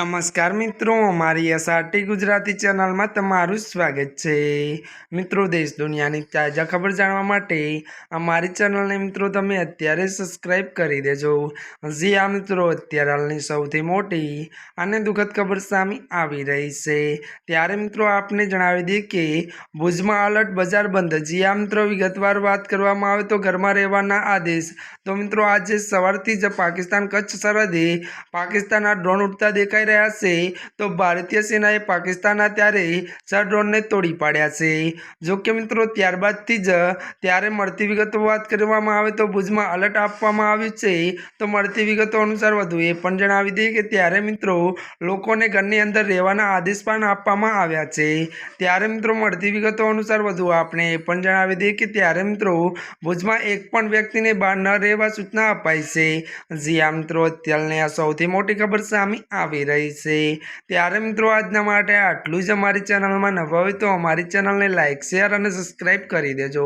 नमस्कार मित्रों, हमारी एसआरटी गुजराती चैनल में तमाરું स्वागत है। मित्रों, देश दुनियाની તાજા ખબર જાણવા માટે અમારી ચેનલને મિત્રો તમે અત્યારે સબસ્ક્રાઇબ કરી દેજો। જી આ મિત્રો, અત્યારે હાલની સૌથી મોટી અને દુઃખદ ખબર સામે આવી રહી છે। ત્યારે મિત્રો આપને જણાવી દઈએ કે ભુજમાં અલર્ટ, બજાર બંધ। જી આ મિત્રો, વિગતવાર વાત કરવામાં આવે તો ઘરમાં રહેવાના આદેશ। તો મિત્રો આજે સવારથી જ પાકિસ્તાન કચ્છ સરહદે પાકિસ્તાનના ડ્રોન ઉડતા દેખાઈ રહ્યા છે। તો ભારતીય સેનાએ પાકિસ્તાનના ત્યારે 6 ડ્રોનને તોડી પાડ્યા છે। જો કે મિત્રો ત્યારબાદથી જ ત્યારે મળતી વિગતો વાત કરવામાં આવે તો ભુજમાં અલર્ટ આપવામાં આવ્યું છે। તો મળતી વિગતો અનુસાર વધુ એ પણ જણાવી દઈએ કે ત્યારે મિત્રો લોકોને ઘરની અંદર રહેવાના આદેશ પણ આપવામાં આવ્યા છે। ત્યારે મિત્રો મળતી વિગતો અનુસાર વધુ આપણે એ પણ જણાવી દઈએ કે ત્યારે મિત્રો ભુજમાં એક પણ વ્યક્તિને બહાર ન રહેવા સૂચના અપાઈ છે। જી આ મિત્રો, અત્યારની આ સૌથી મોટી ખબર સામે આવી રહી છે। ત્યારે મિત્રો આજના માટે આટલું જ। અમારી ચેનલમાં નવા હોય તો અમારી ચેનલને લાઇક, શેર અને સબસ્ક્રાઇબ કરી દેજો।